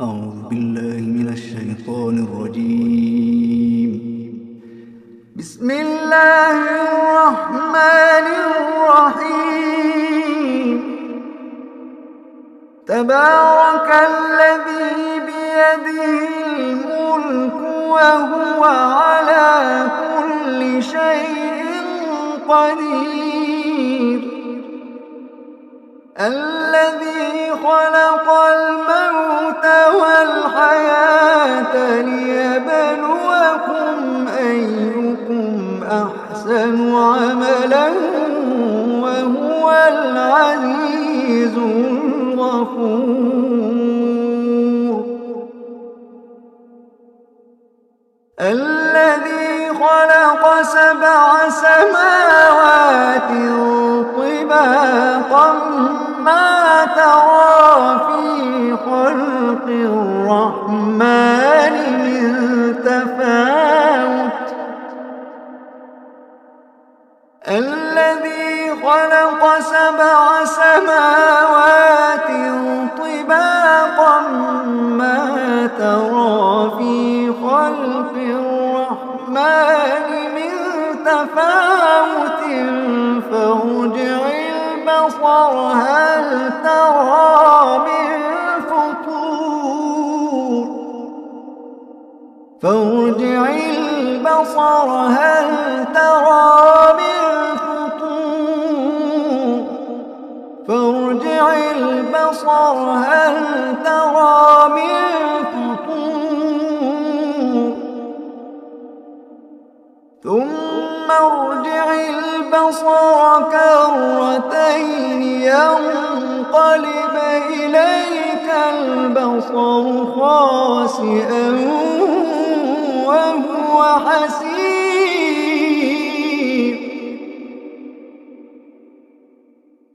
أعوذ بالله من الشيطان الرجيم. بسم الله الرحمن الرحيم. تبارك الذي بيده الملك وهو على كل شيء قدير. الذي خلق الموت والحياة ليبلوكم أيكم أحسن عملا وهو العزيز الغفور. الذي خلق 7 سماوات طباقا ما ترى في خلق الرحمن من تفاوت. الذي خلق 7 سماوات طباقا ما ترى في خلق الرحمن من تفاوت فارجع البصر هل ترى من فطور. فارجع البصر هل ترى من فطور. فارجع البصر هل ترى من فطور. ثم ارجع البصر كرتين ينقلب إليك البصر خاسئا وهو حسير.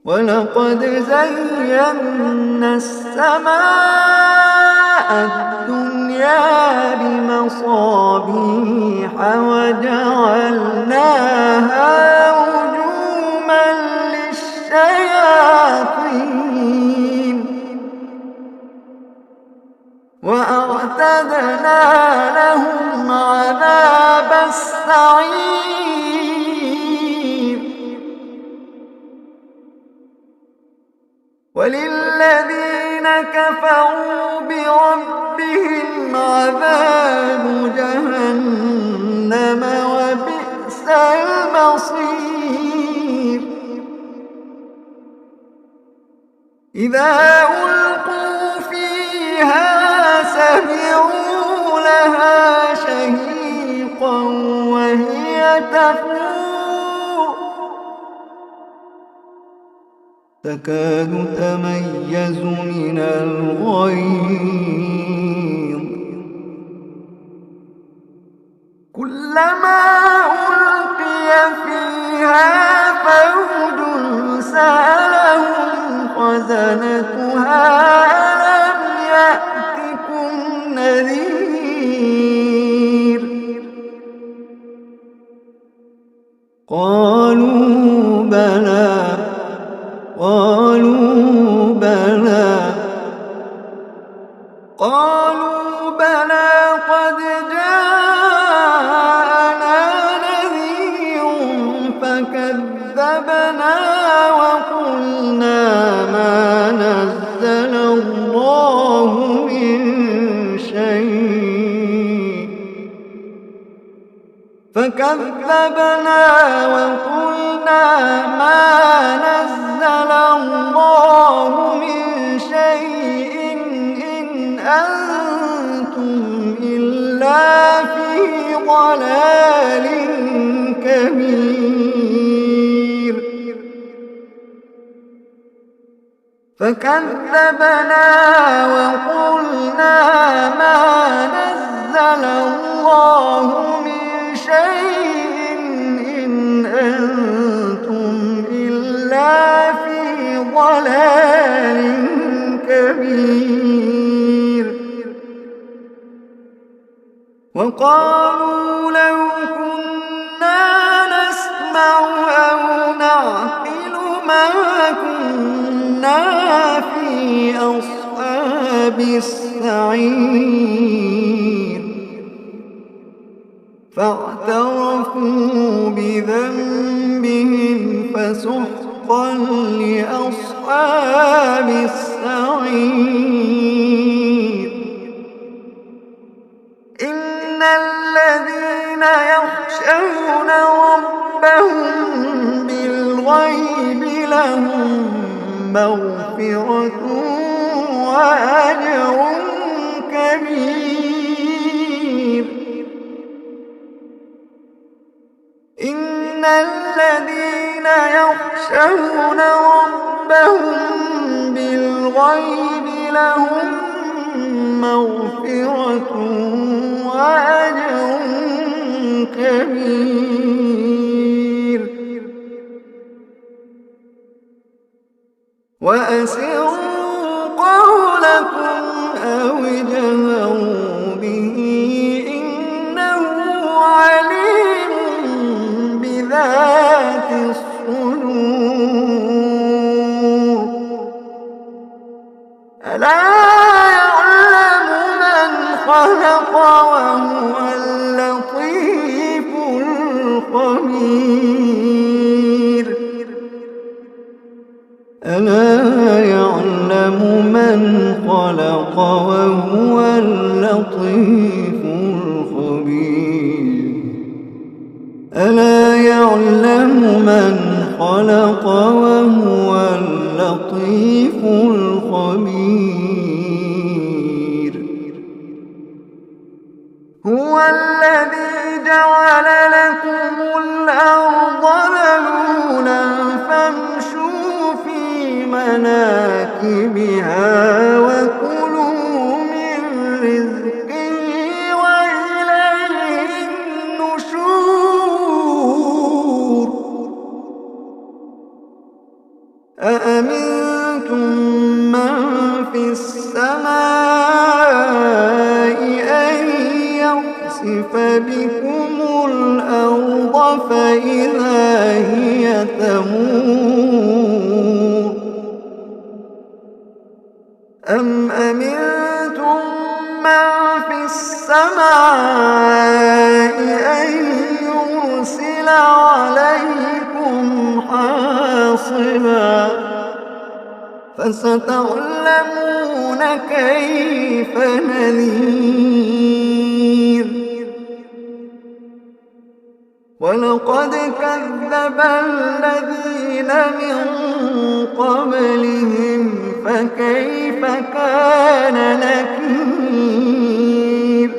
ولقد زينا السماء الدنيا بمصابيح وجعلناها رجوما للشياطين وأعتدنا لهم عذاب السعير. وللذين كفروا بربهم عذاب جهنم وبئس المصير. إذا ألقوا فيها سمعوا لها شهيقا وهي تفور تكاد تميز من الغيظ. كلما ألقي فيها فوج سألهم خزنتها ألم يأتكم نذير. قالوا بلى. قالوا بلى قد جاءنا نذير فكذبنا وقلنا ما نزل الله من شيء. فكذبنا وقلنا ما نزل الله من شيء إن أنتم إلا في ضلال كبير. فكذبنا وقلنا ما نزل الله من شيء إن أنتم إلا في ضلال كبير. وقالوا لو كنا نسمع أو نعقل ما كنا في أصحاب السعير. السعير فاعترفوا بذنبهم فسحقا لأصحاب السعير إن الذين يخشون ربهم بالغيب لهم مغفرة وأجر كبير إن الذين يخشون ربهم بالغيب لهم مغفرة وأجر كبير وأسروا قولكم أو اجهروا به إنه عليم بذات الصدور ألا يعلم من خلق وهو اللطيف الخبير ألا يعلم من خلق وهو اللطيف الخبير ألا يعلم من خلق وهو اللطيف الخبير هو الذي جعل لكم الأرض ذلولا فامشوا في مناكبها وكلوا من رزقه وإليه النشور أأمنتم من في السماء أن يخسف بكم الأرض فإذا هي تمور أم أمنتم من في السماء أن يرسل عليكم حاصبا فستعلمون كيف نذير ولقد كذب الذين من قبلهم فكيف كان نكير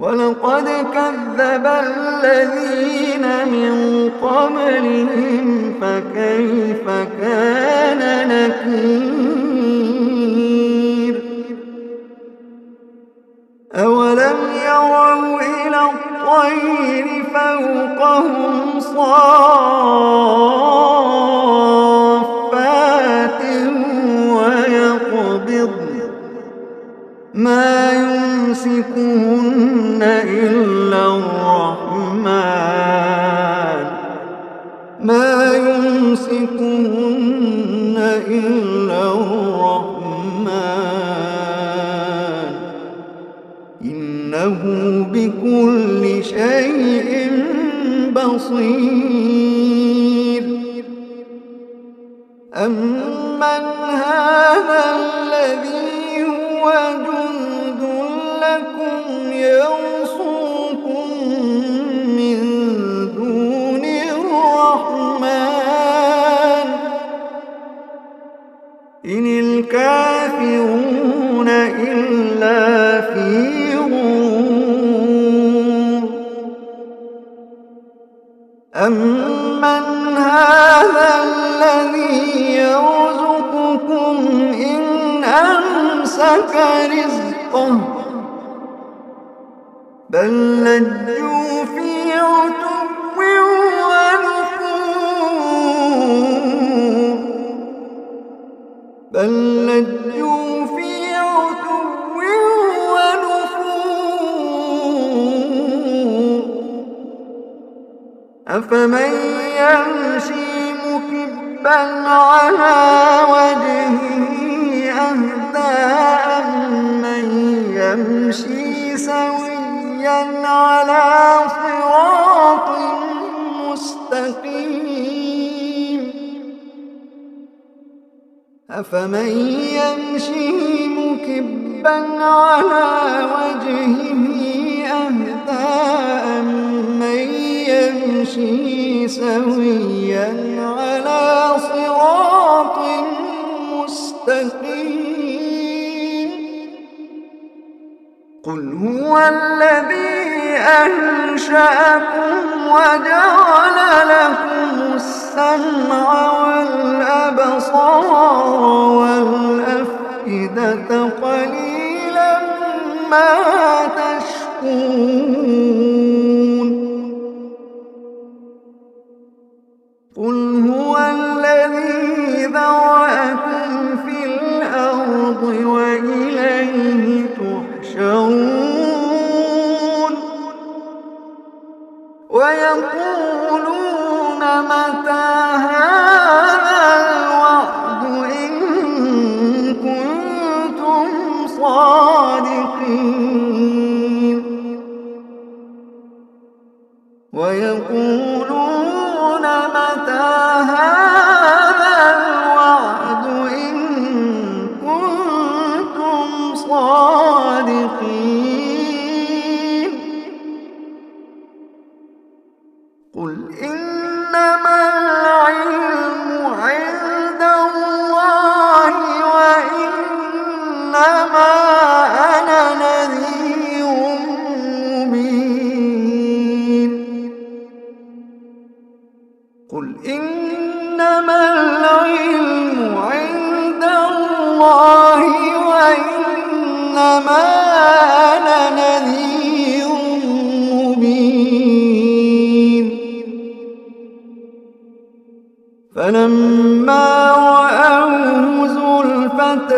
ولقد كذب الذين من قبلهم فكيف كان نكير أولم يروا إلى الطير فوقهم صافات ويقبضن ما يمسكهن إلا الرحمن ما يمسكهن إلا الرحمن إنه بكل شيء بصير أمن هذا الذي هو جند لكم يرصوكم من دون الرحمن إن الكافرون إلا في غرور أمن هذا الذي يرزقكم إن أمسك رزقه بل لجوا في عتو ونفور بل لجوا في عتو ونفور أفمن يمشي مكبا على وجهه أهدى أفمن يمشي مكبا على وجهه أهدى أمن يمشي سويا على صراط مستقيم قل هو الذي أنشأكم وجعل لكم السمع والأبصار والأفئدة قليلا ما تشكرون قل هو الذي ذرأكم في الأرض وإليه تحشرون ويقولون متى هذا الوعد إن كنتم صادقين ويقولون متى هذا الوعد إن كنتم صادقين قل إنما العلم عند الله وإنما أنا نذير مبين قل إنما العلم عند الله وإنما أنا نذير مبين فلما رأوه زلفة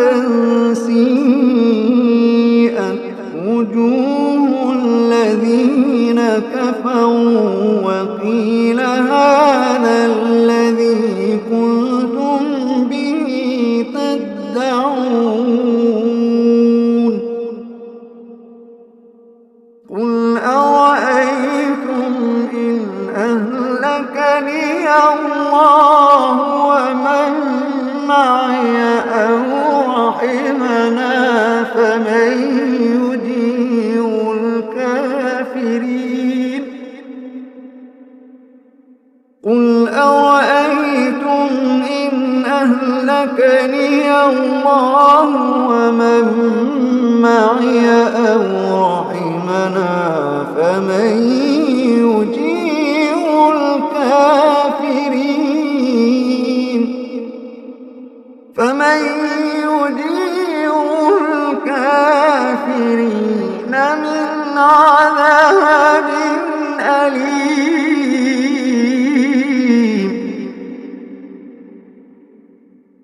سيئت وجوه الذين كفروا وقيل هذا الذي كنتم به تدعون قل أرأيتم إن أهلكني الله ومن معي أو رحمنا فمن يجير الكافرين قل أرأيتم إن أهلكني الله ومن معي أو رحمنا فمن يجير الكافرين من عذاب أليم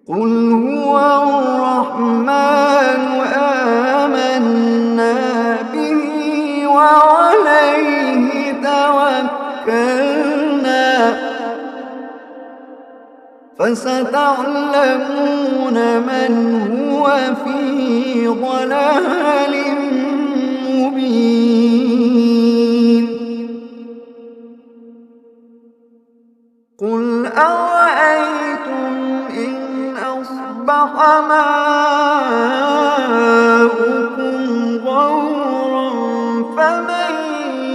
قل هو الرحمن آمنا به وعليه توكلنا فستعلمون من هو في ضلال مبين قل أرأيتم إن أصبح ماؤكم غورا فمن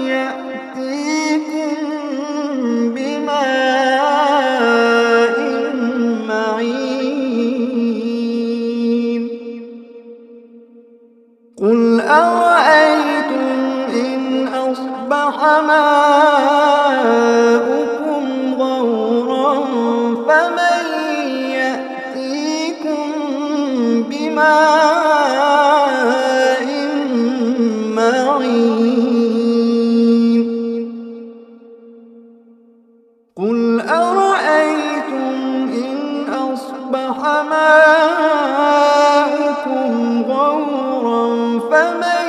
يأتيكم بماء معين قل أرأيتم إن أصبح ماؤكم غورا فمن يأتيكم بماء معين قل أرأيتم إن أصبح ماؤكم غورا فمن